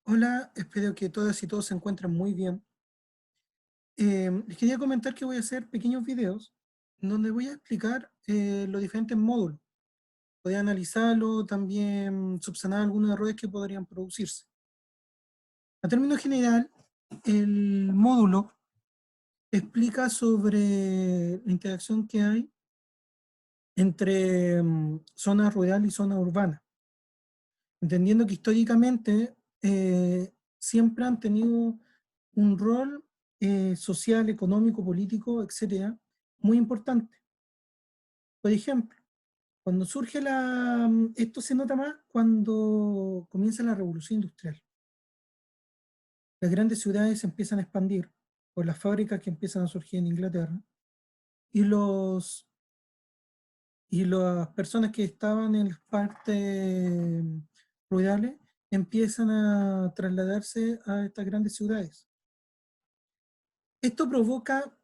Hola, espero que todas y todos se encuentren muy bien. Les quería comentar que voy a hacer pequeños videos donde voy a explicar los diferentes módulos. Voy a analizarlo, también subsanar algunos errores que podrían producirse. A término general, el módulo explica sobre la interacción que hay entre zona rural y zona urbana, entendiendo que históricamente siempre han tenido un rol social, económico, político, etcétera, muy importante. Por ejemplo, cuando surge esto se nota más cuando comienza la revolución industrial. Las grandes ciudades se empiezan a expandir por las fábricas que empiezan a surgir en Inglaterra y y las personas que estaban en las partes rurales empiezan a trasladarse a estas grandes ciudades. Esto provoca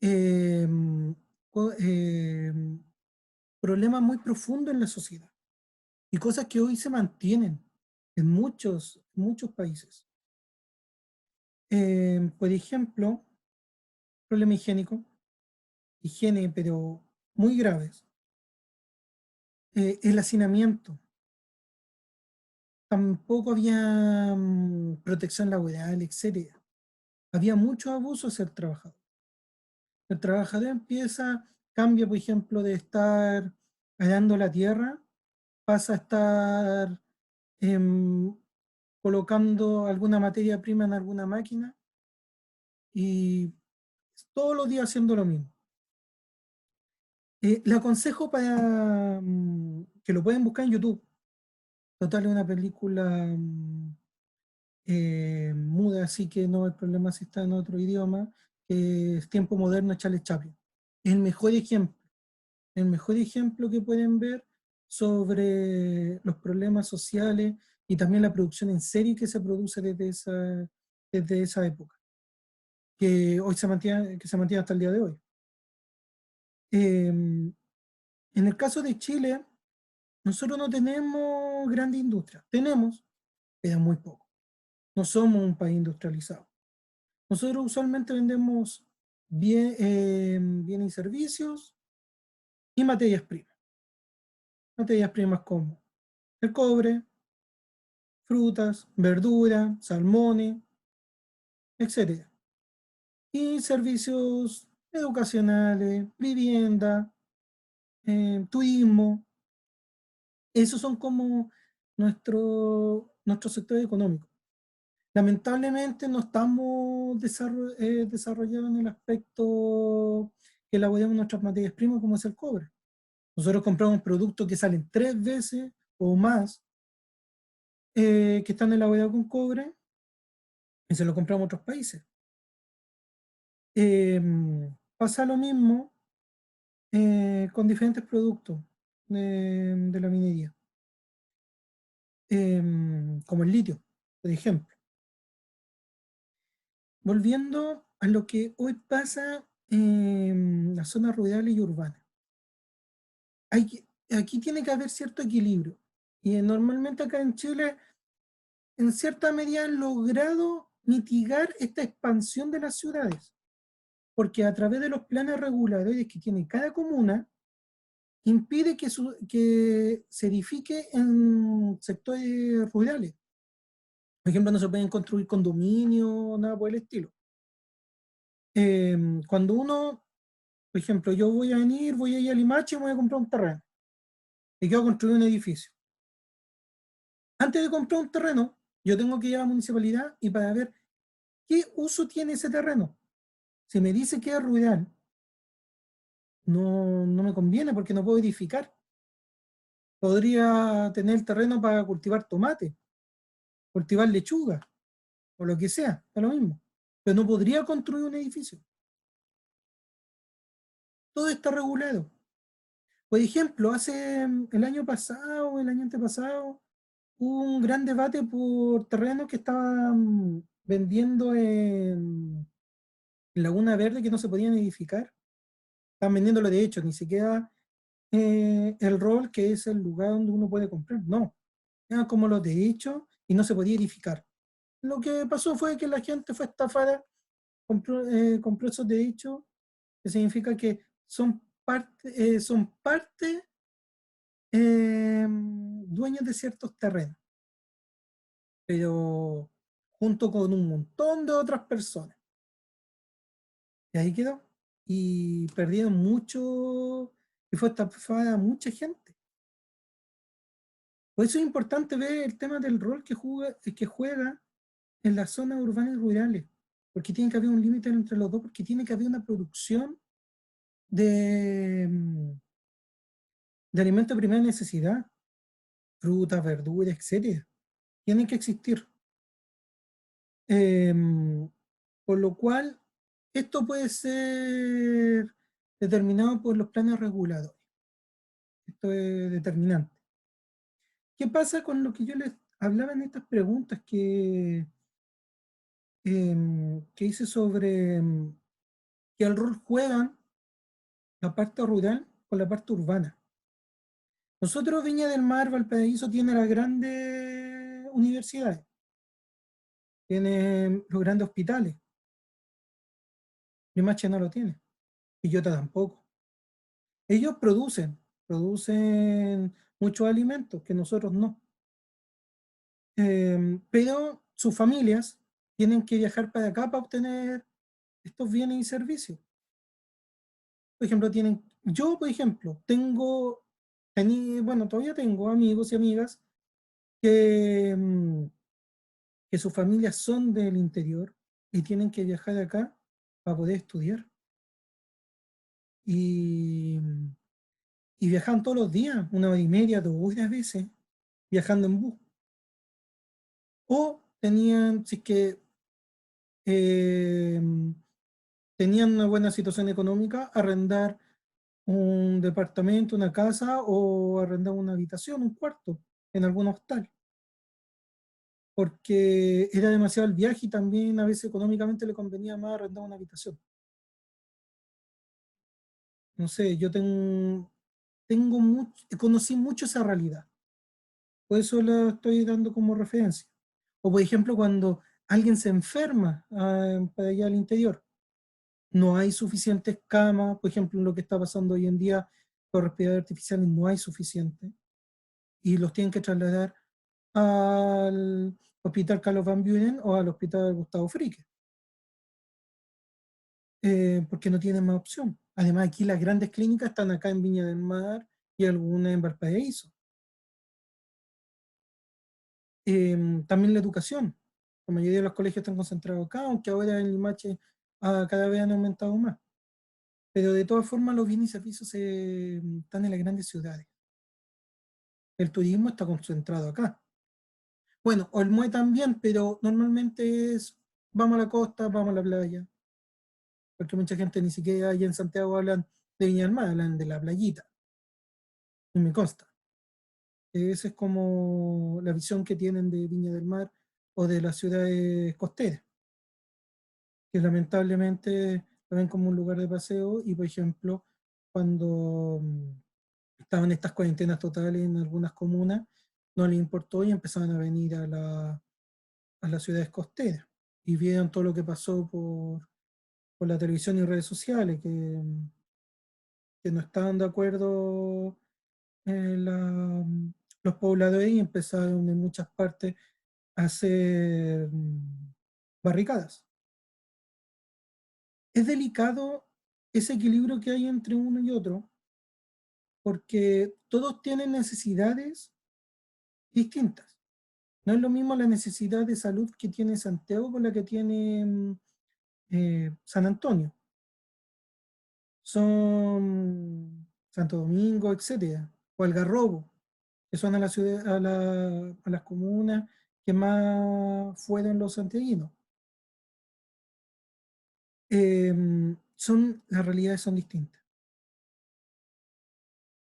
eh, problemas muy profundos en la sociedad y cosas que hoy se mantienen en muchos países. Por ejemplo, problema higiénico, higiene, pero muy graves. El hacinamiento. Tampoco había protección laboral, etcétera. Había mucho abuso hacia el trabajador. El trabajador cambia, por ejemplo, de estar arando la tierra, pasa a estar em, colocando alguna materia prima en alguna máquina y todos los días haciendo lo mismo. Le aconsejo que lo pueden buscar en YouTube. Total, es una película muda, así que no hay problema si está en otro idioma. Es Tiempo Moderno, Charles Chaplin. Es el mejor ejemplo que pueden ver sobre los problemas sociales y también la producción en serie que se produce desde esa época, que hoy que se mantiene hasta el día de hoy. En el caso de Chile, nosotros no tenemos grande industria. Tenemos, pero muy poco. No somos un país industrializado. Nosotros usualmente vendemos bienes y servicios y materias primas. Materias primas como el cobre, frutas, verduras, salmones, etcétera. Y servicios educacionales, vivienda, turismo. Esos son como nuestro sector económico. Lamentablemente no estamos desarrollados en el aspecto que elaboramos nuestras materias primas, como es el cobre. Nosotros compramos productos que salen 3 veces o más, que están elaborados con cobre, y se los compramos a otros países. Eh, Pasa lo mismo con diferentes productos de la minería, como el litio, por ejemplo. Volviendo a lo que hoy pasa en las zonas rurales y urbanas. Aquí tiene que haber cierto equilibrio. Y normalmente acá en Chile, en cierta medida, han logrado mitigar esta expansión de las ciudades, porque a través de los planes reguladores que tiene cada comuna, impide que se edifique en sectores rurales. Por ejemplo, no se pueden construir condominios, nada por el estilo. Cuando uno, por ejemplo, yo voy a ir a Limache y me voy a comprar un terreno y quiero construir un edificio. Antes de comprar un terreno, yo tengo que ir a la municipalidad y para ver qué uso tiene ese terreno. Si me dice que es rural, no me conviene porque no puedo edificar. Podría tener el terreno para cultivar tomate, cultivar lechuga o lo que sea, es lo mismo. Pero no podría construir un edificio. Todo está regulado. Por ejemplo, el año pasado, el año antepasado, hubo un gran debate por terrenos que estaban vendiendo en Laguna Verde que no se podían edificar. Estaban vendiéndolo de hecho, ni siquiera el rol que es el lugar donde uno puede comprar. No, eran como los de hecho y no se podía edificar. lo que pasó fue que la gente fue estafada, compró esos derechos, que significa que son parte dueños de ciertos terrenos, pero junto con un montón de otras personas. Y ahí quedó. Y perdieron mucho, y fue estafada mucha gente. Por eso es importante ver el tema del rol que juega en las zonas urbanas y rurales, porque tiene que haber un límite entre los dos, porque tiene que haber una producción de alimentos de primera necesidad, frutas, verduras, etcétera. Tienen que existir. Por lo cual, esto puede ser determinado por los planes reguladores. Esto es determinante. ¿Qué pasa con lo que yo les hablaba en estas preguntas que hice sobre que el rol juegan la parte rural con la parte urbana? Nosotros, Viña del Mar, Valparaíso, tiene las grandes universidades, tiene los grandes hospitales. Limache no lo tiene, Quillota tampoco. Ellos producen muchos alimentos que nosotros no. Pero sus familias tienen que viajar para acá para obtener estos bienes y servicios. Por ejemplo, yo, por ejemplo, bueno, todavía tengo amigos y amigas que, que sus familias son del interior y tienen que viajar acá para poder estudiar. Y, y viajan todos los días, 1 hora y media, 2 horas a veces, viajando en bus. O tenían, si es que eh, tenían una buena situación económica, arrendar un departamento, una casa o arrendar una habitación, un cuarto en algún hostal, porque era demasiado el viaje y también a veces económicamente le convenía más arrendar una habitación. No sé, conocí mucho esa realidad, por eso la estoy dando como referencia. O por ejemplo, cuando alguien se enferma para allá al interior, no hay suficientes camas, por ejemplo, en lo que está pasando hoy en día con respiradores artificiales no hay suficiente y los tienen que trasladar al Hospital Carlos Van Buren o al Hospital Gustavo Fricke, porque no tienen más opción. Además, aquí las grandes clínicas están acá en Viña del Mar y algunas en Valparaíso. También la educación. La mayoría de los colegios están concentrados acá, aunque ahora en Limache cada vez han aumentado más. Pero de todas formas, los bienes y servicios están en las grandes ciudades. El turismo está concentrado acá. Bueno, Olmué también, pero normalmente vamos a la costa, vamos a la playa, porque mucha gente ni siquiera allá en Santiago hablan de Viña del Mar, hablan de la playita, y me consta. Esa es como la visión que tienen de Viña del Mar o de las ciudades costeras, que lamentablemente lo ven como un lugar de paseo y, por ejemplo, cuando estaban estas cuarentenas totales en algunas comunas, no les importó y empezaron a venir a las ciudades costeras y vieron todo lo que pasó por la televisión y redes sociales, que no estaban de acuerdo los pobladores y empezaron en muchas partes a hacer barricadas. Es delicado ese equilibrio que hay entre uno y otro, porque todos tienen necesidades distintas. No es lo mismo la necesidad de salud que tiene Santiago con la que tiene San Antonio. Son Santo Domingo, etcétera, o Algarrobo, que son a las comunas que más fueron los santiaguinos. Las realidades son distintas.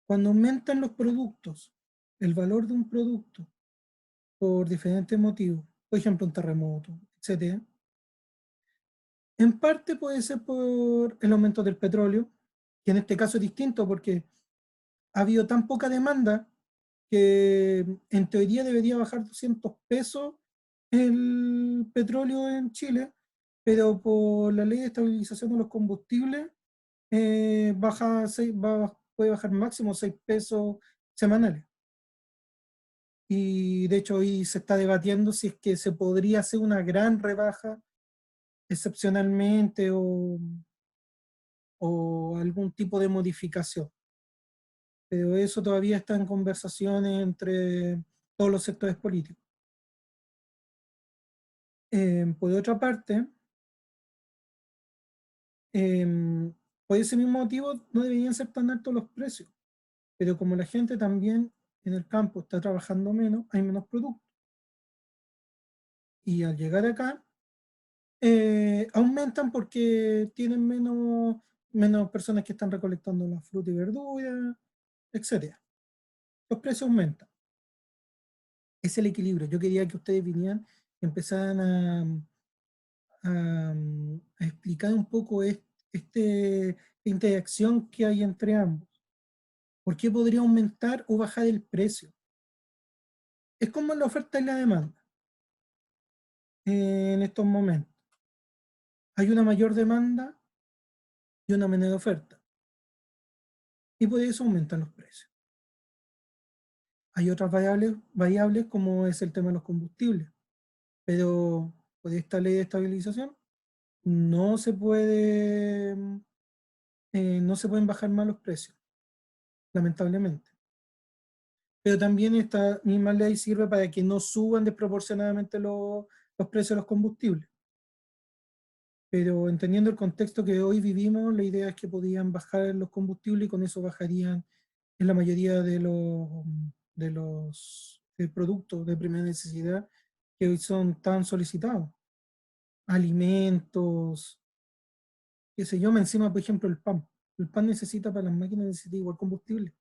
Cuando aumentan los productos, el valor de un producto, por diferentes motivos, por ejemplo, un terremoto, etcétera, en parte puede ser por el aumento del petróleo, que en este caso es distinto porque ha habido tan poca demanda que en teoría debería bajar 200 pesos el petróleo en Chile, pero por la ley de estabilización de los combustibles puede bajar máximo 6 pesos semanales. Y de hecho hoy se está debatiendo si es que se podría hacer una gran rebaja excepcionalmente o algún tipo de modificación. Pero eso todavía está en conversaciones entre todos los sectores políticos. Por otra parte, por ese mismo motivo no deberían ser tan altos los precios, pero como la gente también en el campo está trabajando menos, hay menos productos. Y al llegar acá, aumentan porque tienen menos personas que están recolectando la fruta y verdura, etcétera. Los precios aumentan. Es el equilibrio. Yo quería que ustedes vinieran y empezaran a explicar un poco esta interacción que hay entre ambos. ¿Por qué podría aumentar o bajar el precio? Es como la oferta y la demanda en estos momentos. Hay una mayor demanda y una menor oferta. Y por eso aumentan los precios. Hay otras variables como es el tema de los combustibles. Pero por esta ley de estabilización no se puede, no se pueden bajar más los precios, lamentablemente. Pero también esta misma ley sirve para que no suban desproporcionadamente los precios de los combustibles. Pero entendiendo el contexto que hoy vivimos, la idea es que podían bajar los combustibles y con eso bajarían en la mayoría de los productos de primera necesidad que hoy son tan solicitados. Alimentos, qué sé yo, encima, por ejemplo, el pan. El pan necesita para las máquinas, necesita igual combustible.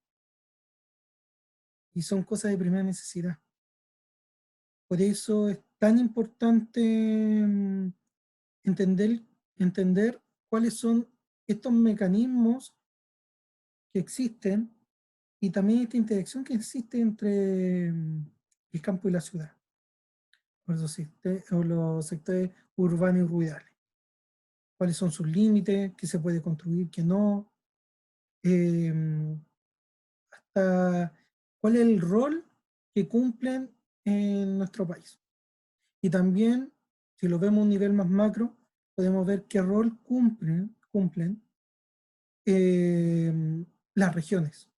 Y son cosas de primera necesidad. Por eso es tan importante entender, entender cuáles son estos mecanismos que existen y también esta interacción que existe entre el campo y la ciudad, o los sectores urbanos y rurales. Cuáles son sus límites, qué se puede construir, qué no, hasta cuál es el rol que cumplen en nuestro país. Y también, si lo vemos a un nivel más macro, podemos ver qué rol cumplen las regiones.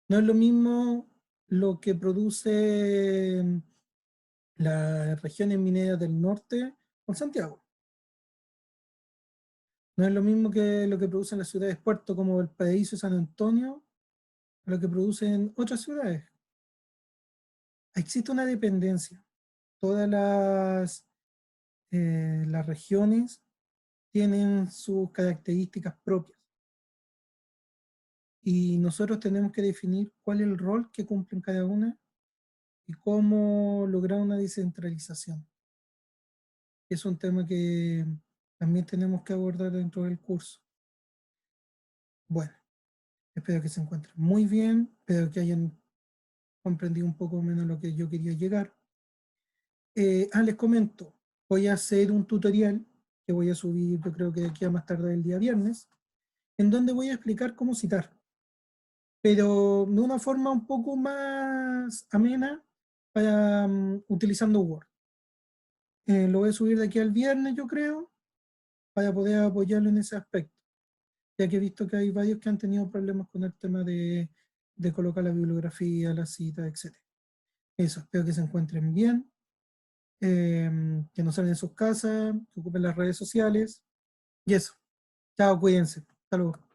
No es lo mismo lo que produce las regiones mineras del norte con Santiago. No es lo mismo que lo que producen las ciudades puerto como Valparaíso y San Antonio, a lo que producen otras ciudades. Existe una dependencia. Todas las regiones tienen sus características propias. Y nosotros tenemos que definir cuál es el rol que cumplen cada una y cómo lograr una descentralización. Es un tema que también tenemos que abordar dentro del curso. Bueno, espero que se encuentren muy bien, espero que hayan comprendido un poco menos lo que yo quería llegar. Les comento, voy a hacer un tutorial que voy a subir, yo creo que de aquí a más tarde del día viernes, en donde voy a explicar cómo citar, pero de una forma un poco más amena utilizando Word. Lo voy a subir de aquí al viernes, yo creo, para poder apoyarlo en ese aspecto, ya que he visto que hay varios que han tenido problemas con el tema de colocar la bibliografía, la cita, etc. Eso, espero que se encuentren bien, que no salgan de sus casas, que ocupen las redes sociales, y eso. Chao, cuídense. Hasta luego.